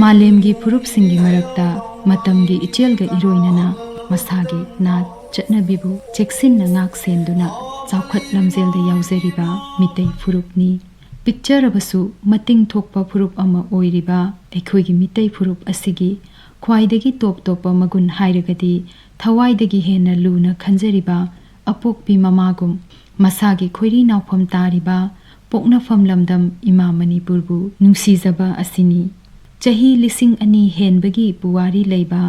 मालेमगी फुरुपसिंगी मरक्ता मतमगी इचेलगा इरोइनना मसागी नाट चटनबीबु चेक्सिन्ना ngak सेंदुना चावखत लमजेलदा यावजरिबा मितै फुरुपनी picture अबसु मतिंग थोकपा फुरुप अमा ओइरिबा एखोइगी मितै फुरुप असिगी ख्वाइदगी टॉप टॉप मगुन हाइरगदी थवाइदगी हेना लूना खंजरिबा अपोकपी ममागुम मसागी खोइरी नावफम तारिबा पोकनाफम लमदम इमा मणिपुरबु नुंसीजबा असिनी चही लिसिंग अनि हेनबगी पुवारी लेबा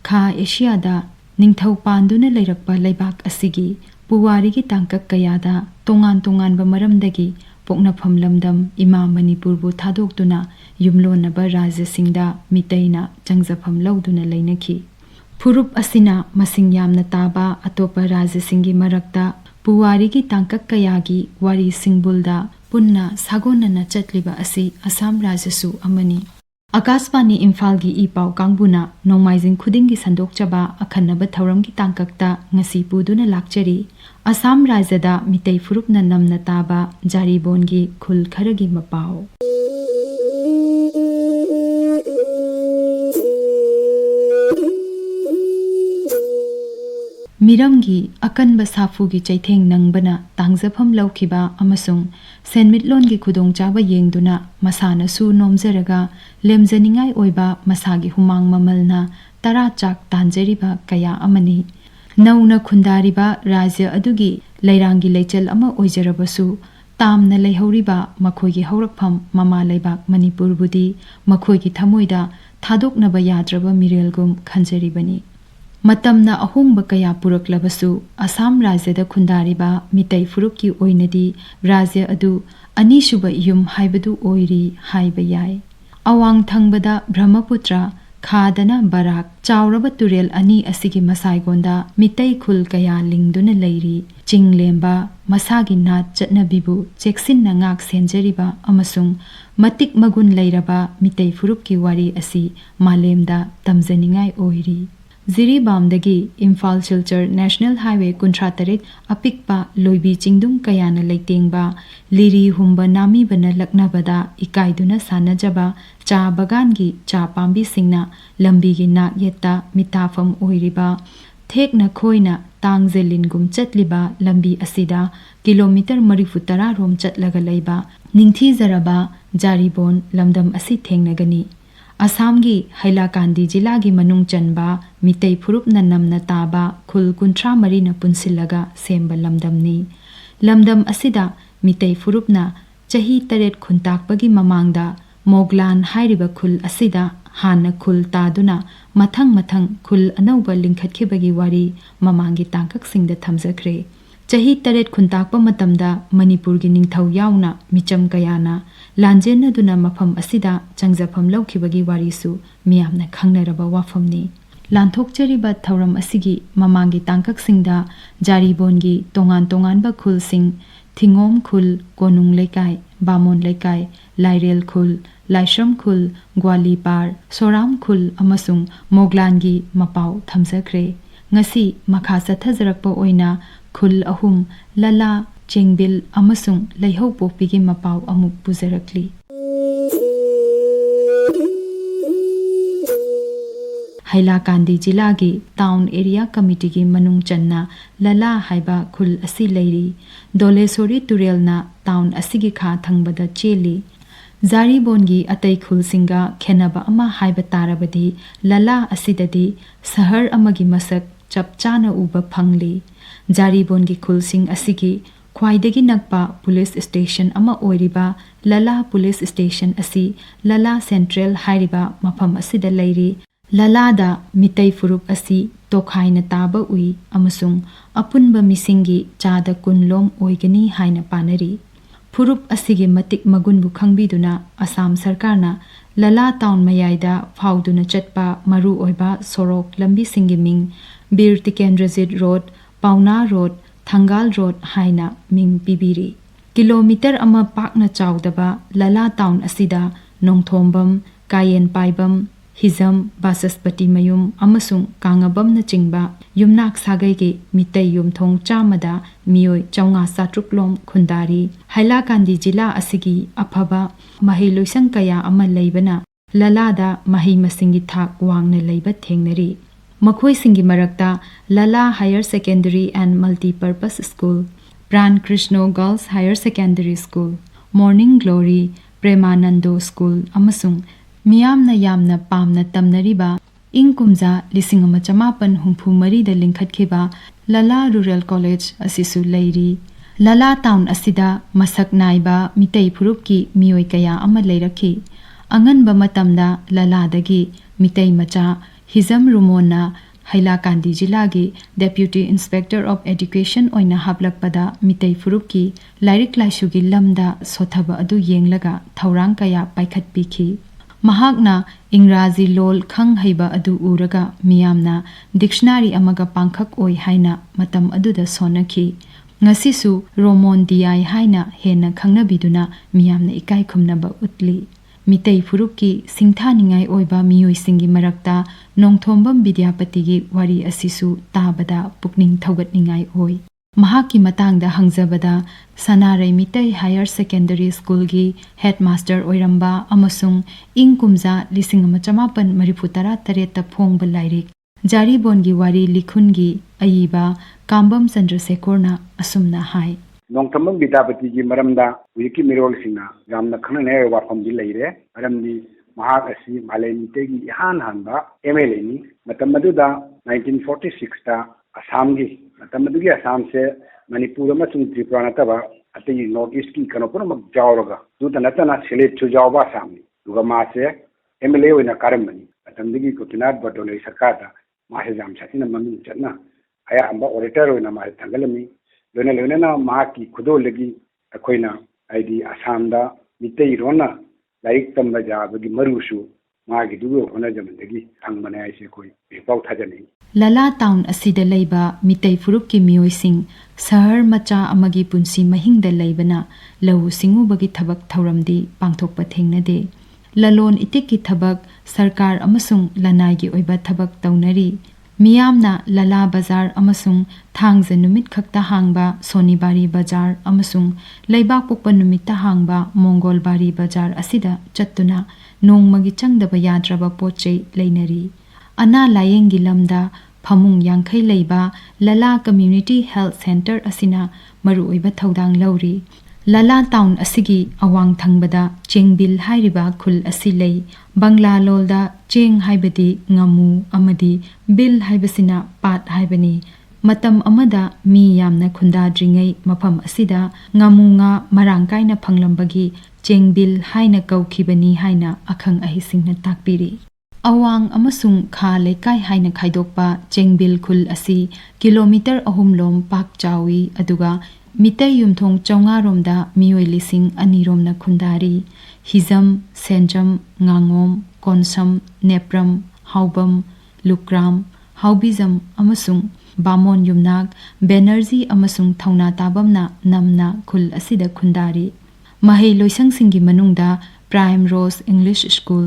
खा एशियादा निंगथौ पांदुना लेरकपा लेबाक असिगी पुवारीगी तांकक कयादा तोंगान तोंगानबा मरमदगी पोकनाफम लमदम इमा मणिपुरबु थादोक्तुना युमलोनबा राज्यसिंगदा मितैना चंगजफम लौदुना लेनखी फुरुप असिना मसिंग यामना ताबा अतोपा राज्यसिंगी मरक्ता पुवारीगी तांकक कयागी वारी सिंगबुलदा पुन्ना सागोनना चटलिबा असि असम राज्यसु अमनी आकाशवाणी इम्फाल की इपाव कांगबुना नोंमाइजिंग खुदिंगी संदोकचबा अखन्नबा थौरमगी तांककता ngasi पुदुना लाक्चरी असम राज्यदा मितै फुरुपना नमना ताबा जारीबोन की खुल खरगी मपाओ मिरमगी अकनबा साफुगी चैथेंग नंगबना तांगजफम लौखिबा अमसुंग सेनमिटलोनगी खुदोंचाबा येंगदुना मसानसु नोमजरगा लेमजनिंगाई ओइबा मसागी हुमांग ममलना तरा चाक तांजरिबा कया अमनी नौना खुंदारिबा राज्य अदुगी लैरांगी लेचल अमा ओइजरबसु तामना लेहौरिबा मखोइगी हौरकफम ममा लेबाक मणिपुरबुदी मखोइगी थमोइदा थादोकनबा याद्रबा मिरेलगुम खंजरिबनी मतमना अहोंगबा कया पुरकलबसु असम राज्यदा खुंदारिबा मितै फुरुपकी ओइनदी राज्य अदु अनिसुबा युम हाइबदु ओइरी हाइबा याय अवांग थंगबदा ब्रह्मपुत्र खादना बराक चावरबा तुरेल अनि असिगी मसाइगोंदा मितै खुल कया लिंगदुना लैरी चिंगलेंबा मसागी नाट चटनबीबु चेक्सिन्ना ngak सेंजरिबा अमसुंग मतिक मगुन लैरबा मितै फुरुपकी वारी असि मालेमदा तमजनिंगाई ओइरी जिरीबामदगी इम्फाल सिलचर नेशनल हाईवे 38 अपिकपा लोइबी चिंगदुम कयाना लेतेंगबा लिरी हुंबा नामीबना लक्नबदा इकाइदुना सानजबा चा बगानगी चा पांबी सिंगना लंबीगी नाक येत्ता मिताफम ओइरिबा थेकना खोइना तांगजेलिनगुम चटलिबा लंबी असिदा किलोमीटर 40 रोम चटलगा लेबा निंगथीजरबा जारीबोन लमदम असि थेंगनगनी असम की हैलाकांदी जिला की मनुंग चनबा मितै फुरुपना नमना ताबा खुल 30 न पुनसिलगा सेंबा लमदमनी लमदम असिदा मितै फुरुपना चही 3 खुंताकपगी ममांगदा मोगलान हाइरिबा खुल असिदा हाना खुल तादुना मथंग मथंग खुल अनौबा लिंखतखिबगी वारी ममांगी तांकक सिंगदा थमजख्रे चही 3 खुंताकपा मतमदा मणिपुर की निंगथौ यावना मिचम कयाना लांजेनदुना मफम असिदा चंगजफम लौखिबगी वारीसु मियामना खंगनरबा वाफमनी लांथोकचरिबा थौरम असिगी ममांगी तांककसिंगदा जारीबोनगी तोंगान तोंगानबा खुलसिंग थिंगोम खुल कोनुंग लेकाय बामोन लेकाय लाइरेल खुल लाइश्रम खुल ग्वालीपार सोराम खुल अमसुंग मोगलानगी मपाव थमजख्रे ngasi makha sathajrakpa oina khul ahum lala chengbil amasung leihau pokpigi mapaw amuk pujarakli Hailakandi जिला की टाउन एरिया कमिटी की मनुंग चन्ना लला हाइबा खुल असि लेरी दोलेसोरी तुरेलना टाउन असिगी खा थंगबदा चेली जारीबोनगी अतै खुलसिंगा खेनबा अमा हाइबा तारबदी लला असिददी शहर अमगी मसक चपचाना उबा फंगली जारीबोनगी खुलसिंग असिगी ख्वाइदगी नकपा पुलिस स्टेशन अमा ओइरिबा लला पुलिस स्टेशन असि लला सेंट्रल हाइरिबा मफम असिदा लेरी ललादा मितै फुरुप असि तोखाइना ताबा उई अमसुंग अपुनबा मिसिंगी चादा कुनलोम ओइगनी हाइना पानरी फुरुप असिगे मतिक मगुनबु खंगबिदुना असम सरकारना लला टाउन मयाइदा फाउदुना चटपा मरु ओइबा सोरोक लंबी सिंगी मिंग Bir Jogendrajit road Paona road Thangal road हाइना मिंग पिबिरी किलोमीटर अमा पाकना चाउदबा लला टाउन असिदा नोंथोंबम कायेन पाइबम हिजम बासस्पति मयुम अमसुंग कांगबम न चिंगबा युमनाक सागैगे मितै युमथोंग चामदा मियोय 400 लोम खुंदारी हैलाकांदी जिला असिगी अफबा महिलोइसंग कया अमा लेबना ꯂꯂꯥꯗ ꯃꯍꯩ ꯃꯁꯤꯡꯒꯤ ꯊꯥꯛ ꯋꯥꯡꯅ ꯂꯩꯕ ꯊꯦꯡꯅꯔꯤ꯫ ꯃꯈꯣꯏꯁꯤꯡꯒꯤ ꯃꯔꯛꯇ Lala higher secondary and multipurpose school, Pran Krishna girls higher secondary school, morning glory Premananda school ꯑꯃꯁꯨꯡ ꯃꯤꯌꯥꯝꯅ ꯌꯥꯝꯅ ꯄꯥꯝꯅ ꯇꯝꯅꯔꯤꯕ ꯏꯪ ꯀꯨꯝꯖꯥ 1964ꯗ ꯂꯤꯡꯈꯠꯈꯤꯕ ꯂꯂꯥ ꯔꯨꯔꯦꯜ ꯀꯣꯂꯦꯖ ꯑꯁꯤꯁꯨ ꯂꯩꯔꯤ꯫ ꯂꯂꯥ ꯇꯥꯎꯟ ꯑꯁꯤꯗ ꯃꯁꯛ ꯅꯥꯏꯕ ꯃꯤꯇꯩ ꯐꯨꯔꯨꯞꯀꯤ ꯃꯤꯑꯣꯏ ꯀꯌꯥ ꯑꯃ ꯂꯩꯔꯛꯈꯤ꯫ ꯑꯉꯟꯕ ꯃꯇꯝꯗ ꯂꯂꯥꯗꯒꯤ ꯃꯤꯇꯩ ꯃꯆꯥ ꯍꯤꯖꯝ ꯔꯨꯃꯣꯟꯅ ꯍꯩꯂꯥꯀꯥꯟꯗꯤ ꯖꯤꯂꯥꯒꯤ ꯗꯦꯄ꯭ꯌꯨꯇꯤ ꯏꯟꯁꯄꯦꯛꯇꯔ ꯑꯣꯐ ꯑꯦꯗꯨꯀꯦꯁꯟ ꯑꯣꯏꯅ ꯍꯥꯞꯂꯛꯄꯗ ꯃꯤꯇꯩ ꯐꯨꯔꯨꯞꯀꯤ ꯂꯥꯏꯔꯤꯛ ꯂꯥꯏꯁꯨꯒꯤ ꯂꯝꯗ ꯁꯣꯊꯕ ꯑꯗꯨ ꯌꯦꯡꯂꯒ ꯊꯧꯔꯥꯡ ꯀꯌꯥ ꯄꯥꯏꯈꯠꯄꯤꯈꯤ꯫ ꯃꯍꯥꯛꯅ ꯏꯪꯔꯥꯖꯤ ꯂꯣꯜ ꯈꯪ ꯍꯩꯕ ꯑꯗꯨ ꯎꯔꯒ ꯃꯤꯌꯥꯝꯅ ꯗꯤꯛꯁꯅꯥꯔꯤ ꯑꯃꯒ ꯄꯥꯡꯈꯛ ꯑꯣꯏ ꯍꯥꯏꯅ ꯃꯇꯝ ꯑꯗꯨꯗ ꯁꯣꯟꯅꯈꯤ꯫ ꯉꯁꯤꯁꯨ ꯔꯣꯃꯣꯟ ꯗꯤꯌꯥꯏ ꯍꯥꯏꯅ ꯍꯦꯟꯅ ꯈꯪꯅꯕꯤꯗꯨꯅ ꯃꯤꯌꯥꯝꯅ ꯏꯀꯥꯏ ꯈꯨꯝꯅꯕ ꯎꯠꯂꯤ꯫ ꯃꯤꯇꯩ ꯐꯨꯔꯨꯞꯀꯤ ꯁꯤꯡꯊꯥꯅꯤꯡꯉꯥꯏ ꯑꯣꯏꯕ ꯃꯤꯑꯣꯏꯁꯤꯡꯒꯤ ꯃꯔꯛꯇ ꯅꯣꯡꯊꯣꯝꯕꯝ ꯕꯤꯗ꯭ꯌꯥꯄꯇꯤꯒꯤ ꯋꯥꯔꯤ ꯑꯁꯤꯁꯨ ꯇꯥꯕꯗ ꯄꯨꯛꯅꯤꯡ ꯊꯧꯒꯠꯅꯤꯡꯉꯥꯏ ꯑꯣꯏ꯫ ꯃꯍꯥꯛꯀꯤ ꯃꯇꯥꯡꯗ ꯍꯪꯖꯕꯗ ꯁꯅꯥꯔꯩ ꯃꯤꯇꯩ ꯍꯥꯌꯔ ꯁꯦꯀꯦꯟꯗꯔꯤ ꯁ꯭ꯀꯨꯜꯒꯤ ꯍꯦꯗ ꯃꯥꯁꯇꯔ ꯑꯣꯏꯔꯝꯕ ꯑꯃꯁꯨꯡ ꯏꯪ ꯀꯨꯝꯖꯥ 1948ꯗ ꯐꯣꯡꯕ ꯂꯥꯏꯔꯤꯛ ꯖꯥꯔꯤꯕꯣꯟꯒꯤ ꯋꯥꯔꯤ ꯂꯤꯈꯨꯟꯒꯤ ꯑꯏꯕ ꯀꯥꯝꯕꯝ ꯆꯟꯗ꯭ꯔꯁꯦꯈꯣꯔꯅ ꯑꯁꯨꯝꯅ ꯍꯥꯏ꯫ ꯅꯣꯡꯊꯝꯕꯝ ꯕꯤꯗ꯭ꯌꯥꯄꯇꯤꯒꯤ ꯃꯔꯝꯗ ꯍꯧꯖꯤꯛꯀꯤ ꯃꯤꯔꯣꯜꯁꯤꯡꯅ ꯌꯥꯝꯅ ꯈꯪꯅꯅꯤꯡꯉꯥꯏ ꯋꯥꯐꯝꯗꯤ ꯂꯩꯔꯦ꯫ ꯃꯔꯝꯗꯤ ꯃꯍꯥꯛ ꯑꯁꯤ ꯃꯥꯂꯦꯝ ꯃꯤꯇꯩꯒꯤ ꯏꯍꯥꯟ ꯍꯥꯟꯕ MLAꯅꯤ꯫ ꯃꯇꯝ ꯑꯗꯨꯗ 1946ꯗ ꯑꯁꯥꯝꯒꯤ ꯃꯇꯝ ꯑꯗꯨꯒꯤ ꯑꯁꯥꯝꯁꯦ ꯃꯅꯤꯄꯨꯔ ꯑꯃꯁꯨꯡ ꯇ꯭ꯔꯤꯄꯨꯔꯥ ꯅꯠꯇꯕ ꯑꯇꯩ ꯅꯣꯔꯠ ꯏꯁꯀꯤ ꯀꯩꯅꯣ ꯄꯨꯝꯅꯃꯛ ꯌꯥꯎꯔꯒ ꯑꯗꯨꯇ ꯅꯠꯇꯅ ꯁꯤꯂꯦꯠꯁꯨ ꯌꯥꯎꯕ ꯑꯁꯥꯝꯅꯤ꯫ ꯑꯗꯨꯒ ꯃꯥꯁꯦ MLA ꯑꯣꯏꯅ ꯀꯥꯔꯝꯕꯅꯤ꯫ ꯃꯇꯝꯗꯨꯒꯤ ꯒꯣꯄꯤꯅꯥꯊ ꯕꯔꯗꯣꯂꯣꯏ ꯁꯔꯀꯥꯔꯗ ꯃꯥꯁꯦ ꯌꯥꯝ ꯁꯥꯊꯤꯅ ꯃꯃꯤꯡ ꯆꯠꯅ ꯑꯌꯥꯝꯕ ꯑꯣꯔꯦꯇꯔ ꯑꯣꯏꯅ ꯃꯥꯁꯦ ꯊꯥꯒꯠꯂꯝꯃꯤ꯫ ꯂꯣꯏꯅꯅ ꯃꯍꯥꯛꯀꯤ ꯈꯨꯗꯣꯜꯗꯒꯤ ꯑꯩꯈꯣꯏꯅ ꯍꯥꯏꯗꯤ ꯑꯁꯥꯝꯗ ꯃꯤꯇꯩꯔꯣꯟꯅ ꯂꯥꯏꯔꯤꯛ ꯇꯝꯕ ꯌꯥꯕꯒꯤ ꯃꯔꯨꯁꯨ ꯃꯥꯒꯤꯗꯨꯒꯤ ꯍꯣꯠꯅꯖꯃꯟꯗꯒꯤ ꯐꯪꯕꯅꯦ ꯍꯥꯏꯁꯦ ꯑꯩꯈꯣꯏ ꯍꯧꯖꯤꯛꯐꯥꯎ ꯊꯥꯖꯅꯩ꯫ ꯂꯂꯥ ꯇꯥꯎꯟ ꯑꯁꯤꯗ ꯂꯩꯕ ꯃꯤꯇꯩ ꯐꯨꯔꯨꯞꯀꯤ ꯃꯤꯑꯣꯏꯁꯤꯡ ꯁꯍꯔ ꯃꯆꯥ ꯑꯃꯒꯤ ꯄꯨꯟꯁꯤ ꯃꯍꯤꯡꯗ ꯂꯩꯕꯅ ꯂꯧꯎ ꯁꯤꯡꯎꯕꯒꯤ ꯊꯕꯛ ꯊꯧꯔꯝꯗꯤ ꯄꯥꯡꯊꯣꯛꯄ ꯊꯦꯡꯅꯗꯦ꯫ ꯂꯂꯣꯟ ꯏꯇꯤꯛꯀꯤ ꯊꯕꯛ, ꯁꯔꯀꯥꯔ ꯑꯃꯁꯨꯡ ꯂꯅꯥꯏꯒꯤ ꯑꯣꯏꯕ ꯊꯕꯛ ꯇꯧꯅꯔꯤ꯫ ꯃꯤꯌꯥꯝꯅ ꯂꯂꯥ ꯕꯖꯥꯔ ꯑꯃꯁꯨꯡ ꯊꯥꯡꯖ ꯅꯨꯃꯤꯠ ꯈꯛꯇ ꯍꯥꯡꯕ ꯁꯣꯅꯤꯕꯥꯔꯤ ꯕꯖꯥꯔ ꯑꯃꯁꯨꯡ ꯂꯩꯕꯥꯛꯄꯣꯛꯄ ꯅꯨꯃꯤꯠꯇ ꯍꯥꯡꯕ ꯃꯣꯡꯒꯣꯜꯕꯥꯔꯤ ꯕꯖꯥꯔ ꯑꯁꯤꯗ ꯆꯠꯇꯨꯅ ꯅꯣꯡꯃꯒꯤ ꯆꯪꯗꯕ ꯌꯥꯗ꯭ꯔꯕ ꯄꯣꯠꯆꯩ ꯂꯩꯅꯔꯤ꯫ ꯑꯅꯥ ꯂꯥꯌꯦꯡꯒꯤ ꯂꯝꯗ ꯐꯃꯨꯡ 50 ꯂꯩꯕ ꯂꯂꯥ ꯀꯝꯃ꯭ꯌꯨꯅꯤꯇꯤ ꯍꯦꯜꯊ ꯁꯦꯟꯇꯔ ꯑꯁꯤꯅ ꯃꯔꯨꯑꯣꯏꯕ ꯊꯧꯗꯥꯡ ꯂꯧꯔꯤ꯫ ꯂꯂꯥ ꯇꯥꯎꯟ ꯑꯁꯤꯒꯤ ꯑꯋꯥꯡ ꯊꯪꯕꯗ ꯆꯦꯡꯕꯤꯜ ꯍꯥꯏꯔꯤꯕ ꯈꯨꯜ ꯑꯁꯤ ꯂꯩ꯫ ꯕꯪꯂꯥ ꯂꯣꯜꯗ ꯆꯦꯡ ꯍꯥꯏꯕꯗꯤ ꯉꯥꯃꯨ ꯑꯃꯗꯤ ꯕꯤꯜ ꯍꯥꯏꯕꯁꯤꯅ ꯄꯥꯠ ꯍꯥꯏꯕꯅꯤ꯫ ꯃꯇꯝ ꯑꯃꯗ ꯃꯤ ꯌꯥꯝꯅ ꯈꯨꯟꯗꯥꯗ꯭ꯔꯤꯉꯩ ꯃꯐꯝ ꯑꯁꯤꯗ ꯉꯥꯃꯨ ꯉꯥ ꯃꯔꯥꯡ ꯀꯥꯏꯅ ꯐꯪꯂꯝꯕꯒꯤ ꯆꯦꯡꯕꯤꯜ ꯍꯥꯏꯅ ꯀꯧꯈꯤꯕꯅꯤ ꯍꯥꯏꯅ ꯑꯈꯪ ꯑꯍꯩꯁꯤꯡꯅ ꯇꯥꯛꯄꯤꯔꯤ꯫ ꯑꯋꯥꯡ ꯑꯃꯁꯨꯡ ꯈꯥ ꯂꯩꯀꯥꯏ ꯍꯥꯏꯅ ꯈꯥꯏꯗꯣꯛꯄ ꯆꯦꯡꯕꯤꯜ ꯈꯨꯜ ꯑꯁꯤ ꯀꯤꯂꯣꯃꯤꯇꯔ 3 ꯂꯣꯝ ꯄꯥꯛ ꯆꯥꯎꯏ ꯑꯗꯨꯒ ꯃꯤꯇꯩ ꯌꯨꯝꯊꯣꯡ 500 ꯔꯣꯝꯗ ꯃꯤꯑꯣꯏ 2,000 ꯔꯣꯝꯅ ꯈꯨꯟꯗꯥꯔꯤ꯫ ꯍꯤꯖꯝ, ꯁꯦꯟꯖꯝ, ꯉꯥꯉꯣꯝ, ꯀꯣꯟꯁꯝ, ꯅꯦꯄ꯭ꯔꯝ, ꯍꯥꯎꯕꯝ, ꯂꯨꯀ꯭ꯔꯥꯝ, ꯍꯥꯎꯕꯤꯖꯝ ꯑꯃꯁꯨꯡ ꯕꯥꯃꯣꯟ ꯌꯨꯝꯅꯥꯛ, ꯕꯦꯅꯔꯖꯤ ꯑꯃꯁꯨꯡ ꯊꯧꯅꯥ ꯇꯥꯕꯝꯅ ꯅꯝꯅ ꯈꯨꯜ ꯑꯁꯤꯗ ꯈꯨꯟꯗꯥꯔꯤ꯫ ꯃꯍꯩ ꯂꯣꯏꯁꯪꯁꯤꯡꯒꯤ ꯃꯅꯨꯡꯗ primrose English school,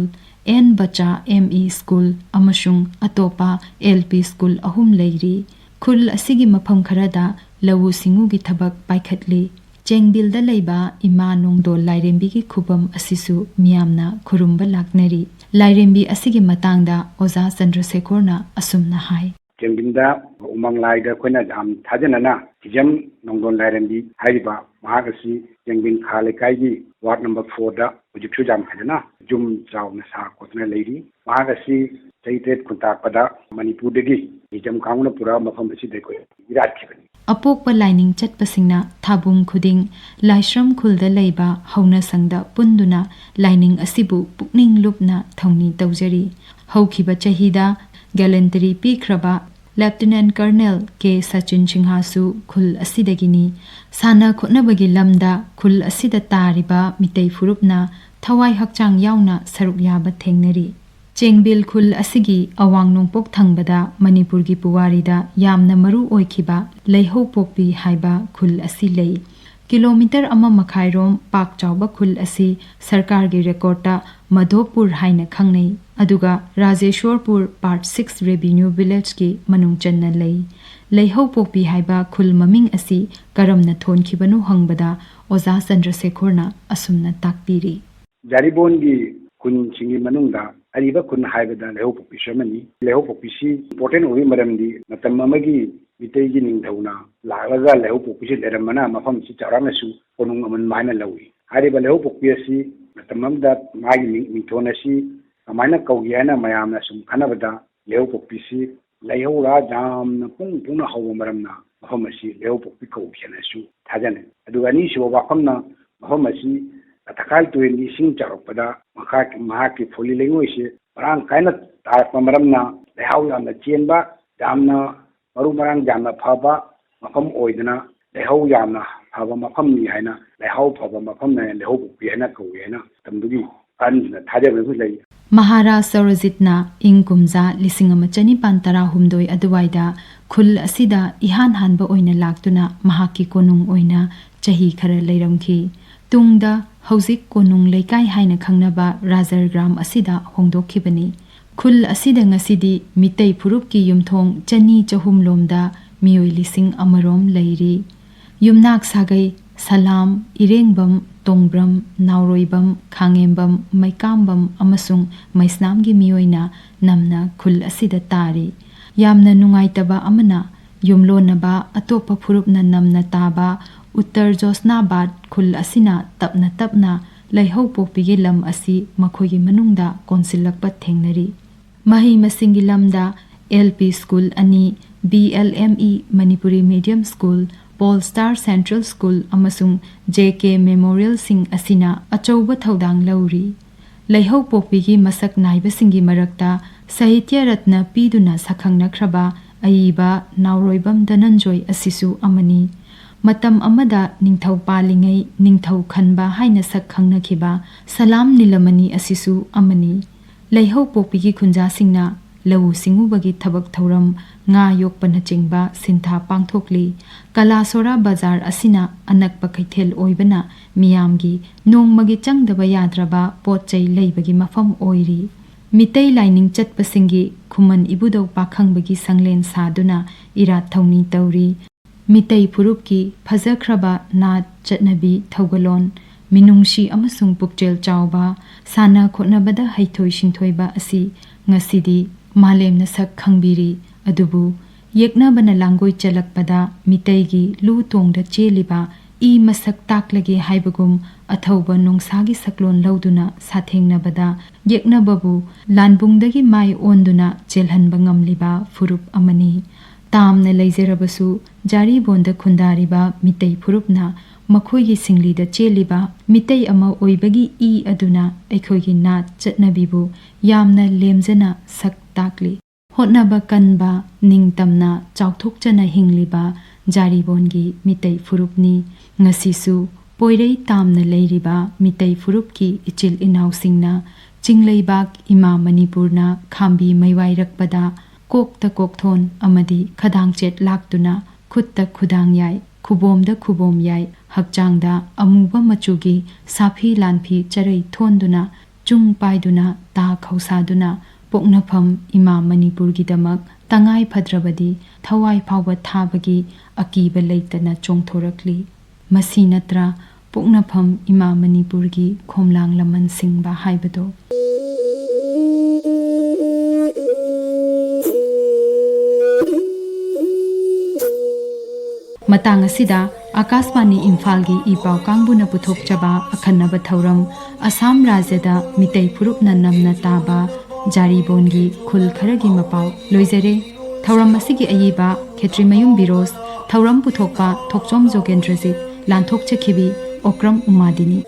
N Bacha ME school ꯑꯃꯁꯨꯡ ꯑꯇꯣꯞꯄ LP ꯁ꯭ꯀꯨꯜ 3 ꯂꯩꯔꯤ꯫ ꯈꯨꯜ ꯑꯁꯤꯒꯤ ꯃꯐꯝ ꯈꯔꯗ ꯂꯧꯎ ꯁꯤꯡꯎꯒꯤ ꯊꯕꯛ ꯄꯥꯏꯈꯠꯂꯤ꯫ ꯆꯦꯡꯕꯤꯜꯗ ꯂꯩꯕ ꯏꯃꯥ ꯅꯣꯡꯗꯣꯜ ꯂꯥꯏꯔꯦꯝꯕꯤꯒꯤ ꯈꯨꯕꯝ ꯑꯁꯤꯁꯨ ꯃꯤꯌꯥꯝꯅ ꯈꯨꯔꯨꯝꯕ ꯂꯥꯛꯅꯔꯤ꯫ ꯂꯥꯏꯔꯦꯝꯕꯤ ꯑꯁꯤꯒꯤ ꯃꯇꯥꯡꯗ ꯑꯣꯖꯥ ꯆꯟꯗ꯭ꯔꯁꯦꯈꯣꯔꯅ ꯑꯁꯨꯝꯅ ꯍꯥꯏ꯫ ꯆꯦꯡꯕꯤꯜꯗ ꯎꯃꯪ ꯂꯥꯏꯗ ꯑꯩꯈꯣꯏꯅ ꯌꯥꯝ ꯊꯥꯖꯅꯅ ꯍꯤꯖꯝ ꯅꯣꯡꯗꯣꯜ ꯂꯥꯏꯔꯦꯝꯕꯤ ꯍꯥꯏꯔꯤꯕ ꯃꯍꯥꯛ ꯑꯁꯤ ꯆꯦꯡꯕꯤꯜ ꯈꯥ ꯂꯩꯀꯥꯏꯒꯤ ꯋꯥꯔꯗ ꯅꯝꯕꯔ 4ꯗ ꯍꯧꯖꯤꯛꯁꯨ ꯌꯥꯝ ꯐꯖꯅ ꯌꯨꯝ ꯆꯥꯎꯅ ꯁꯥ ꯈꯣꯠꯇꯅ ꯂꯩꯔꯤ꯫ ꯃꯍꯥꯛ ꯑꯁꯤ ꯆꯍꯤ 3 ꯈꯨꯟꯇꯥꯛꯄꯗ ꯃꯅꯤꯄꯨꯔꯗꯒꯤ ꯍꯤꯖꯝ ꯀꯥꯡꯕꯨꯅ ꯄꯨꯔꯛꯑ ꯃꯐꯝ ꯑꯁꯤꯗ ꯑꯩꯈꯣꯏ ꯏꯔꯥꯠꯈꯤꯕꯅꯤ꯫ ꯑꯄꯣꯛꯄ ꯂꯥꯏꯅꯤꯡ ꯆꯠꯄꯁꯤꯡꯅ ꯊꯥꯕꯨꯡ ꯈꯨꯗꯤꯡ ꯂꯥꯏꯁ꯭ꯔꯝ ꯈꯨꯜꯗ ꯂꯩꯕ ꯍꯧꯅꯁꯪꯗ ꯄꯨꯟꯗꯨꯅ ꯂꯥꯏꯅꯤꯡ ꯑꯁꯤꯕꯨ ꯄꯨꯛꯅꯤꯡ ꯂꯨꯞꯅ ꯊꯧꯅꯤ ꯇꯧꯖꯔꯤ꯫ ꯍꯧꯈꯤꯕ ꯆꯍꯤꯗ ꯒꯦꯂꯦꯟꯇꯔꯤ ꯄꯤꯈ꯭ꯔꯕ ꯂꯦꯐꯇꯤꯅꯦꯟꯠ ꯀꯔꯅꯦꯜ K. ꯁꯆꯤꯟ ꯁꯤꯡꯍꯁꯨ ꯈꯨꯜ ꯑꯁꯤꯗꯒꯤꯅꯤ꯫ ꯁꯥꯟꯅ ꯈꯣꯠꯅꯕꯒꯤ ꯂꯝꯗ ꯈꯨꯜ ꯑꯁꯤꯗ ꯇꯥꯔꯤꯕ ꯃꯤꯇꯩ ꯐꯨꯔꯨꯞꯅ ꯊꯋꯥꯏ ꯍꯛꯆꯥꯡ ꯌꯥꯎꯅ ꯁꯔꯨꯛ ꯌꯥꯕ ꯊꯦꯡꯅꯔꯤ꯫ ꯆꯦꯡꯕꯤꯜ ꯈꯨꯜ ꯑꯁꯤꯒꯤ ꯑꯋꯥꯡ ꯅꯣꯡꯄꯣꯛ ꯊꯪꯕꯗ ꯃꯅꯤꯄꯨꯔꯒꯤ ꯄꯨꯋꯥꯔꯤꯗ ꯌꯥꯝꯅ ꯃꯔꯨ ꯑꯣꯏꯈꯤꯕ ꯂꯩꯍꯧꯄꯣꯛꯄꯤ ꯍꯥꯏꯕ ꯈꯨꯜ ꯑꯁꯤ ꯂꯩ꯫ ꯀꯤꯂꯣꯃꯤꯇꯔ 1.5 ꯔꯣꯝ ꯄꯥꯛ ꯆꯥꯎꯕ ꯈꯨꯜ ꯑꯁꯤ ꯁꯔꯀꯥꯔꯒꯤ ꯔꯦꯀꯣꯔꯗꯇ ꯃꯙꯣꯄꯨꯔ ꯍꯥꯏꯅ ꯈꯪꯅꯩ ꯑꯗꯨꯒ ꯔꯥꯖꯦꯁ꯭ꯋꯔꯄꯨꯔ ꯄꯥꯔꯠ 6 ꯔꯦꯚꯤꯅ꯭ꯌꯨ ꯚꯤꯂꯦꯖꯀꯤ ꯃꯅꯨꯡ ꯆꯟꯅ ꯂꯩ꯫ ꯂꯩꯍꯧꯄꯣꯛꯄꯤ ꯍꯥꯏꯕ ꯈꯨꯜ ꯃꯃꯤꯡ ꯑꯁꯤ ꯀꯔꯝꯅ ꯊꯣꯟꯈꯤꯕꯅꯣ ꯍꯪꯕꯗ ꯑꯣꯖꯥ ꯆꯟꯗ꯭ꯔꯁꯦꯈꯣꯔꯅ ꯑꯁꯨꯝꯅ ꯇꯥꯛꯄꯤꯔꯤ꯫ ꯖꯥꯔꯤꯕꯣꯟꯒꯤ ꯈꯨꯟꯁꯤꯡꯒꯤ ꯃꯅꯨꯡꯗ ꯑꯔꯤꯕ ꯈꯨꯟ ꯍꯥꯏꯕꯗ ꯂꯩꯍꯧꯄꯣꯛꯄꯤꯁꯨ ꯑꯃꯅꯤ ꯂꯩꯍꯧꯄꯣꯛꯄꯤꯁꯤ ꯏꯝꯄꯣꯔꯇꯦꯟ ꯑꯣꯏꯕ ꯃꯔꯝꯗꯤ ꯃꯇꯝ ꯑꯃꯒꯤ ꯃꯤꯇꯩꯒꯤ ꯅꯤꯡꯊꯧꯅ ꯂꯥꯛꯂꯒ ꯂꯩꯍꯧꯄꯣꯛꯄꯤꯁꯤ ꯂꯩꯔꯝꯕꯅ ꯃꯐꯝꯁꯤ ꯆꯥꯎꯔꯥꯛꯅꯁꯨ ꯀꯣꯅꯨꯡ ꯑꯃꯟꯕ ꯍꯥꯏꯅ ꯂꯧꯏ ꯍꯥꯏꯔꯤꯕ ꯂꯩꯍꯧꯄꯣꯛꯄꯤ ꯑꯁꯤ ꯃꯇꯝ ꯑꯃꯗ ꯃꯥꯒꯤ ꯃꯤꯡꯊꯣꯟ ꯑꯁꯤ ꯀꯃꯥꯏꯅ ꯀꯧꯒꯦ ꯍꯥꯏꯅ ꯃꯌꯥꯝꯅ ꯁꯨꯝ ꯈꯟꯅꯕꯗ ꯂꯩꯍꯧꯄꯣꯛꯄꯤꯁꯤ ꯂꯩꯍꯧꯔꯥ ꯌꯥꯝꯅ ꯄꯨꯡꯅ ꯍꯧꯕ ꯃꯔꯝꯅ ꯃꯐꯝ ꯑꯁꯤ ꯂꯩꯍꯧꯄꯣꯛꯄꯤ ꯀꯧꯏ ꯍꯥꯏꯅꯁꯨ ꯊꯥꯖꯅꯩ ꯑꯗꯨꯒ ꯑꯅꯤꯁꯨꯕ ꯋꯥꯐꯝꯅ ꯃꯐꯝ ꯑꯁꯤ ꯇꯈꯥꯏ ꯇꯨꯔꯦꯜꯒꯤ ꯏꯁꯤꯡ ꯆꯥꯎꯔꯛꯄꯗ ꯃꯍꯥꯛꯀꯤ ꯐꯣꯂꯤ ꯂꯩꯉꯣꯏꯁꯤ ꯃꯔꯥꯡ ꯀꯥꯏꯅ ꯇꯥꯔꯛꯄ ꯃꯔꯝꯅ ꯂꯩꯍꯥꯎ ꯌꯥꯝꯅ ꯆꯦꯟꯕ ꯌꯥꯝꯅ ꯃꯔꯨ ꯃꯔꯥꯡ ꯌꯥꯝꯅ ꯐꯕ ꯃꯐꯝ ꯑꯣꯏꯗꯨꯅ ꯂꯩꯍꯧ ꯌꯥꯝꯅ ꯐꯕ ꯃꯐꯝꯅꯤ ꯍꯥꯏꯅ ꯂꯩꯍꯥꯎ ꯐꯕ ꯃꯐꯝꯅ ꯂꯩꯍꯧꯄꯣꯛꯄꯤ ꯍꯥꯏꯅ ꯀꯧꯏ ꯍꯥꯏꯅ ꯃꯇꯝꯗꯨꯒꯤ ꯑꯍꯟꯁꯤꯡꯅ ꯊꯥꯖꯕꯁꯨ ꯂꯩ ꯃꯍꯥꯔꯥꯖ ꯖꯣꯔꯖꯤꯠꯅ ꯏꯪ ꯀꯨꯝꯖꯥ 1918 ꯑꯗꯨꯋꯥꯏꯗ ꯈꯨꯜ ꯑꯁꯤꯗ ꯏꯍꯥꯟ ꯍꯥꯟꯕ ꯑꯣꯏꯅ ꯂꯥꯛꯇꯨꯅ ꯃꯍꯥꯛꯀꯤ ꯀꯣꯅꯨꯡ ꯑꯣꯏꯅ ꯆꯍꯤ ꯈꯔ ꯂꯩꯔꯝꯈꯤ ꯇꯨꯡꯗ ꯍꯧꯖꯤꯛ ꯀꯣꯅꯨꯡ ꯂꯩꯀꯥꯏ ꯍꯥꯏꯅ ꯈꯪꯅꯕ ꯔꯥꯖꯔꯒ꯭ꯔꯥꯝ ꯑꯁꯤꯗ ꯍꯣꯡꯗꯣꯛꯈꯤꯕꯅꯤ ꯈꯨꯜ ꯑꯁꯤꯗ ꯉꯁꯤꯗꯤ ꯃꯤꯇꯩ ꯐꯨꯔꯨꯞꯀꯤ ꯌꯨꯝꯊꯣꯡ 200-300 ꯂꯣꯝꯗ ꯃꯤꯑꯣꯏ 1,000 ꯑꯃꯔꯣꯝ ꯂꯩꯔꯤ ꯌꯨꯝꯅꯥꯛ ꯁꯥꯒꯩ ꯁꯂꯥꯝ ꯏꯔꯦꯡꯕꯝ ꯇꯣꯡꯕ꯭ꯔꯝ ꯅꯥꯎꯔꯣꯏꯕꯝ ꯈꯥꯡꯉꯦꯝꯕꯝ ꯃꯩꯀꯥꯝꯕꯝ ꯑꯃꯁꯨꯡ ꯃꯩꯁꯅꯥꯝꯒꯤ ꯃꯤꯑꯣꯏꯅ ꯅꯝꯅ ꯈꯨꯜ ꯑꯁꯤꯗ ꯇꯥꯔꯤ ꯌꯥꯝꯅ ꯅꯨꯡꯉꯥꯏꯇꯕ ꯑꯃꯅ ꯌꯨꯝꯂꯣꯟꯅꯕ ꯑꯇꯣꯞꯄ ꯐꯨꯔꯨꯞꯅ ꯅꯝꯅ ꯇꯥꯕ ꯎꯠꯇꯔ ꯖꯣꯁꯅꯥꯕꯥꯗ ꯈꯨꯜ ꯑꯁꯤꯅ ꯇꯞꯅ ꯇꯞꯅ ꯂꯩꯍꯧꯄꯣꯛꯄꯤꯒꯤ ꯂꯝ ꯑꯁꯤ ꯃꯈꯣꯏꯒꯤ ꯃꯅꯨꯡꯗ ꯀꯣꯟꯁꯤꯜꯂꯛꯄ ꯊꯦꯡꯅꯔꯤ ꯃꯍꯩ ꯃꯁꯤꯡꯒꯤ ꯂꯝꯗ LP school 2 BLME Manipuri medium school pole star central school ꯑꯃꯁꯨꯡ JK ꯃꯦꯃꯣꯔꯤꯌꯦꯜꯁꯤꯡ ꯑꯁꯤꯅ ꯑꯆꯧꯕ ꯊꯧꯗꯥꯡ ꯂꯧꯔꯤ ꯂꯩꯍꯧꯄꯣꯛꯄꯤꯒꯤ ꯃꯁꯛ ꯅꯥꯏꯕꯁꯤꯡꯒꯤ ꯃꯔꯛꯇ ꯁꯥꯍꯤꯇ꯭ꯌ ꯔꯠꯅ ꯄꯤꯗꯨꯅ ꯁꯛꯈꯪꯅꯈ꯭ꯔꯕ ꯑꯏꯕ ꯅꯥꯎꯔꯣꯏꯕꯝ ꯙꯅꯟꯖꯣꯏ ꯑꯁꯤꯁꯨ ꯑꯃꯅꯤ ꯃꯇꯝ ꯑꯃꯗ ꯅꯤꯡꯊꯧ ꯄꯥꯜꯂꯤꯉꯩ ꯅꯤꯡꯊꯧ ꯈꯟꯕ ꯍꯥꯏꯅ ꯁꯛ ꯈꯪꯅꯈꯤꯕ ꯁꯂꯥꯝ ꯅꯤꯂꯃꯅꯤ ꯑꯁꯤꯁꯨ ꯑꯃꯅꯤ ꯂꯩꯍꯧꯄꯣꯛꯄꯤꯒꯤ ꯈꯨꯟꯖꯥꯁꯤꯡꯅ ꯂꯧꯎ ꯁꯤꯡꯎꯕꯒꯤ ꯊꯕꯛ ꯊꯧꯔꯝ ꯉꯥ ꯌꯣꯛꯄꯅꯆꯤꯡꯕ ꯁꯤꯟꯊꯥ ꯄꯥꯡꯊꯣꯛꯂꯤ ꯀꯂꯥꯁꯣꯔꯥ ꯕꯖꯥꯔ ꯑꯁꯤꯅ ꯑꯅꯛꯄ ꯀꯩꯊꯦꯜ ꯑꯣꯏꯕꯅ ꯃꯤꯌꯥꯝꯒꯤ ꯅꯣꯡꯃꯒꯤ ꯆꯪꯗꯕ ꯌꯥꯗ꯭ꯔꯕ ꯄꯣꯠ ꯆꯩ ꯂꯩꯕꯒꯤ ꯃꯐꯝ ꯑꯣꯏꯔꯤ ꯃꯤꯇꯩ ꯂꯥꯏꯅꯤꯡ ꯆꯠꯄꯁꯤꯡꯒꯤ ꯈꯨꯃꯟ ꯏꯕꯨꯙꯧ ꯄꯥꯈꯪꯕꯒꯤ ꯁꯪꯂꯦꯟ ꯁꯥꯗꯨꯅ ꯏꯔꯥꯠ ꯊꯧꯅꯤ ꯇꯧꯔꯤ ꯃꯤꯇꯩ ꯐꯨꯔꯨꯞꯀꯤ ꯐꯖꯈ꯭ꯔꯕ ꯅꯥꯠ ꯆꯠꯅꯕꯤ ꯊꯧꯒꯂꯣꯟ ꯃꯤꯅꯨꯡꯁꯤ ꯑꯃꯁꯨꯡ ꯄꯨꯛꯆꯦꯜ ꯆꯥꯎꯕ ꯁꯥꯟꯅ ꯈꯣꯠꯅꯕꯗ ꯍꯩꯊꯣꯏ ꯁꯤꯡꯊꯣꯏꯕ ꯑꯁꯤ ꯉꯁꯤꯗꯤ ꯃꯥꯂꯦꯝꯅ ꯁꯛ ꯈꯪꯕꯤꯔꯤ ꯑꯗꯨꯕꯨ ꯌꯦꯛꯅꯕꯅ ꯂꯥꯡꯒꯣꯏ ꯆꯠꯂꯛꯄꯗ ꯃꯤꯇꯩꯒꯤ ꯂꯨ ꯇꯣꯡꯗ ꯆꯦꯜꯂꯤꯕ ꯏ ꯃꯁꯛ ꯇꯥꯛꯂꯒꯦ ꯍꯥꯏꯕꯒꯨꯝ ꯑꯊꯧꯕ ꯅꯣꯡꯁꯥꯒꯤ ꯁꯛꯂꯣꯟ ꯂꯧꯗꯨꯅ ꯁꯥꯊꯦꯡꯅꯕꯗ ꯌꯦꯛꯅꯕꯕꯨ ꯂꯥꯟꯕꯨꯡꯗꯒꯤ ꯃꯥꯏ ꯑꯣꯟꯗꯨꯅ ꯆꯦꯜꯍꯟꯕ ꯉꯝꯂꯤꯕ ꯐꯨꯔꯨꯞ ꯑꯃꯅꯤ ꯇꯥꯝꯅ ꯂꯩꯖꯔꯕꯁꯨ ꯖꯥꯔꯤꯕꯣꯟꯗ ꯈꯨꯟꯗꯥꯔꯤꯕ ꯃꯤꯇꯩ ꯐꯨꯔꯨꯞꯅ ꯃꯈꯣꯏꯒꯤ ꯁꯤꯡꯂꯤꯗ ꯆꯦꯜꯂꯤꯕ ꯃꯤꯇꯩ ꯑꯃ ꯑꯣꯏꯕꯒꯤ ꯏ ꯑꯗꯨꯅ ꯑꯩꯈꯣꯏꯒꯤ ꯅꯥꯠ ꯆꯠꯅꯕꯤꯕꯨ ꯌꯥꯝꯅ ꯂꯦꯝꯖꯅ ꯁꯛ ꯇꯥꯛꯂꯤ ꯍꯣꯠꯅꯕ ꯀꯟꯕ ꯅꯤꯡꯇꯝꯅ ꯆꯥꯎꯊꯣꯛꯆꯅ ꯍꯤꯡꯂꯤꯕ ꯖꯥꯔꯤꯕꯣꯟꯒꯤ ꯃꯤꯇꯩ ꯐꯨꯔꯨꯞꯅꯤ ꯉꯁꯤꯁꯨ ꯄꯣꯏꯔꯩ ꯇꯥꯝꯅ ꯂꯩꯔꯤꯕ ꯃꯤꯇꯩ ꯐꯨꯔꯨꯞꯀꯤ ꯏꯆꯤꯜ ꯏꯅꯥꯎꯁꯤꯡꯅ ꯆꯤꯡꯂꯩꯕꯥꯛ ꯏꯃꯥ ꯃꯅꯤꯄꯨꯔꯅ ꯈꯥꯝꯕꯤ ꯃꯩꯋꯥꯏꯔꯛꯄꯗ ꯀꯣꯛꯇ ꯀꯣꯛꯊꯣꯟ ꯑꯃꯗꯤ ꯈꯗꯥꯡꯆꯦꯠ ꯂꯥꯛꯇꯨꯅ ꯈꯨꯠꯇ ꯈꯨꯗꯥꯡ ꯌꯥꯏ ꯈꯨꯕꯣꯝꯗ ꯈꯨꯕꯣꯝ ꯌꯥꯏ ꯍꯛꯆꯥꯡꯗ ꯑꯃꯨꯕ ꯃꯆꯨꯒꯤ ꯁꯥꯐꯤ ꯂꯥꯟꯐꯤ ꯆꯔꯩ ꯊꯣꯟꯗꯨꯅ ꯆꯨꯡ ꯄꯥꯏꯗꯨꯅ ꯇꯥ ꯈꯧꯁꯥꯗꯨꯅ ꯄꯣꯛꯅꯐꯝ ꯏꯃꯥ ꯃꯅꯤꯄꯨꯔꯒꯤꯗꯃꯛ ꯇꯉꯥꯏ ꯐꯗ꯭ꯔꯕꯗꯤ ꯊꯋꯥꯏ ꯐꯥꯎꯕ ꯊꯥꯕꯒꯤ ꯑꯀꯤꯕ ꯂꯩꯇꯅ ꯆꯣꯡꯊꯣꯔꯛꯂꯤ ꯃꯁꯤ ꯅꯠꯇ꯭ꯔ ꯄꯣꯛꯅꯐꯝ ꯏꯃꯥ ꯃꯅꯤꯄꯨꯔꯒꯤ ꯈꯣꯝꯂꯥꯡ ꯂꯃꯟ ꯁꯤꯡꯕ ꯍꯥꯏꯕꯗꯣ ꯃꯇꯥꯡ ꯑꯁꯤꯗ ꯑꯀꯥꯁꯕꯥꯅꯤ ꯏꯝꯐꯥꯜꯒꯤ ꯏ ꯄꯥꯎ ꯀꯥꯡꯕꯨꯅ ꯄꯨꯊꯣꯛꯆꯕ ꯑꯈꯟꯅꯕ ꯊꯧꯔꯝ ꯑꯁꯥꯝ ꯔꯥꯖ꯭ꯌꯗ ꯃꯤꯇꯩ ꯐꯨꯔꯨꯞꯅ ꯅꯝꯅ ꯇꯥꯕ ꯖꯥꯔꯤꯕꯣꯟꯒꯤ ꯈꯨꯜ ꯈꯔꯒꯤ ꯃꯄꯥꯎ ꯂꯣꯏꯖꯔꯦ ꯊꯧꯔꯝ ꯑꯁꯤꯒꯤ ꯑꯏꯕ ꯈꯦꯇ꯭ꯔꯤꯃꯌꯨꯝ ꯕꯤꯔꯣꯁ ꯊꯧꯔꯝ ꯄꯨꯊꯣꯛꯄ ꯊꯣꯛꯆꯣꯝ ꯖꯣꯒꯦꯟꯗ꯭ꯔꯖꯤꯠ ꯂꯥꯟꯊꯣꯛꯆꯈꯤꯕꯤ ꯑꯣꯀ꯭ꯔꯝ ꯎꯃꯥꯗꯤꯅꯤ